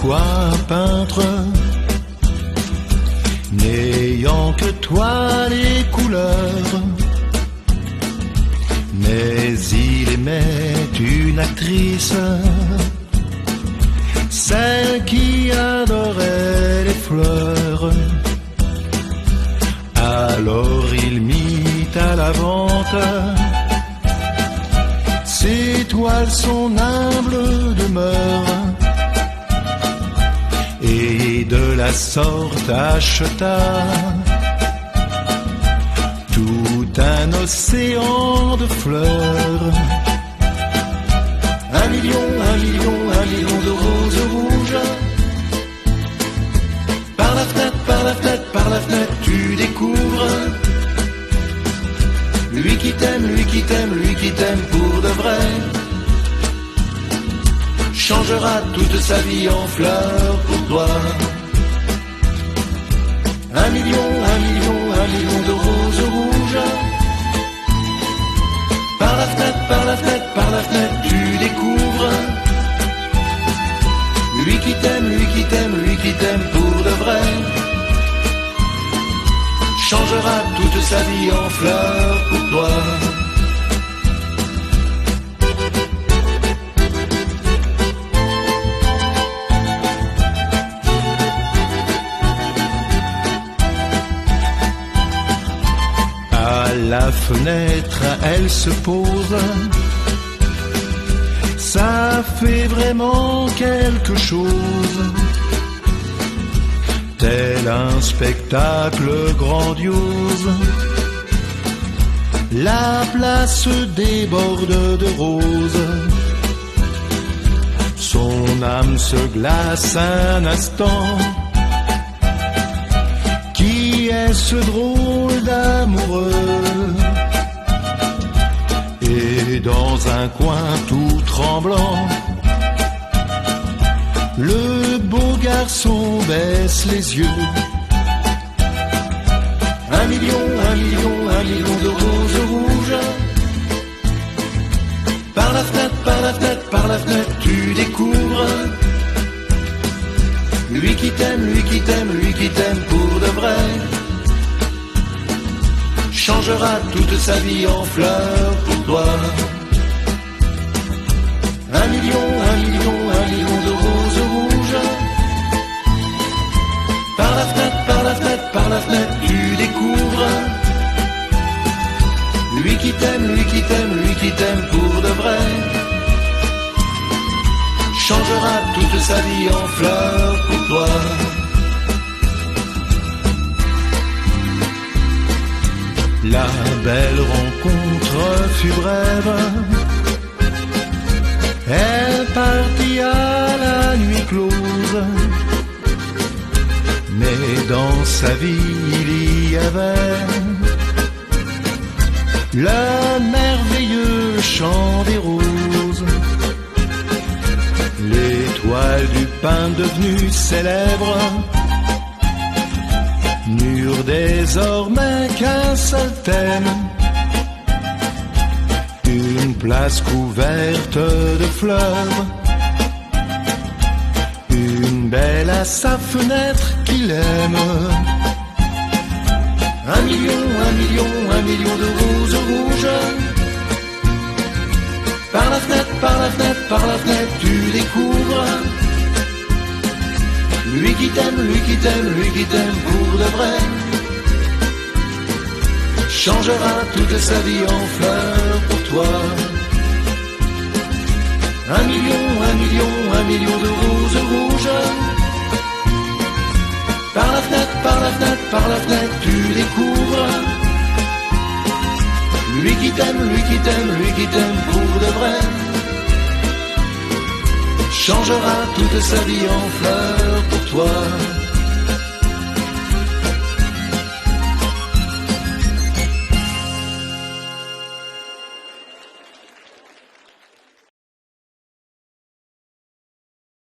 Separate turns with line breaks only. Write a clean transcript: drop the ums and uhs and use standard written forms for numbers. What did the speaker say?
fois peintre, n'ayant que toi les couleurs. Mais il aimait une actrice, celle qui adorait les fleurs. Alors il mit à la vente ses toiles, son humble demeure, et de la sorte acheta tout un océan de fleurs. 1 million, 1 million, 1 million de roses rouges. Par la fenêtre, par la fenêtre, par la fenêtre, tu découvres lui qui t'aime, lui qui t'aime, lui qui t'aime pour de vrai. Changera toute sa vie en fleurs pour toi. 1 million, 1 million, 1 million de roses rouges. Par la fenêtre, par la fenêtre, par la fenêtre, tu découvres lui qui t'aime, lui qui t'aime, lui qui t'aime pour de vrai. Changera toute sa vie en fleurs pour toi. À la fenêtre, elle se pose. Ça fait vraiment quelque chose, tel un spectacle grandiose. La place déborde de roses. Son âme se glace un instant. Qui est ce drôle d'amoureux? Et dans un coin tout tremblant, le beau garçon baisse les yeux. 1 million, 1 million, 1 million de roses rouges. Par la fenêtre, par la fenêtre, par la fenêtre, tu découvres lui qui t'aime, lui qui t'aime, lui qui t'aime pour de vrai. Changera toute sa vie en fleurs pour toi. 1 million, 1 million, 1 million de roses rouges. Par la fenêtre, par la fenêtre, par la fenêtre, tu découvres lui qui t'aime, lui qui t'aime, lui qui t'aime pour de vrai. Changera toute sa vie en fleurs pour toi. La belle rencontre fut brève. Elle partit à la nuit close. Mais dans sa vie il y avait le merveilleux chant des roses. L'étoile du pin devenue célèbre n'eurent désormais qu'un seul thème, une place couverte de fleurs, une belle à sa fenêtre qu'il aime. 1 million, 1 million, 1 million de roses rouges. Par la fenêtre, par la fenêtre, par la fenêtre, tu découvres lui qui t'aime, lui qui t'aime, lui qui t'aime pour de vrai. Changera toute sa vie en fleurs pour toi. 1 million, 1 million, 1 million de roses rouges. Par la fenêtre, par la fenêtre, par la fenêtre, tu découvres lui qui t'aime, lui qui t'aime, lui qui t'aime pour de vrai. Changera toute sa vie en fleurs pour toi.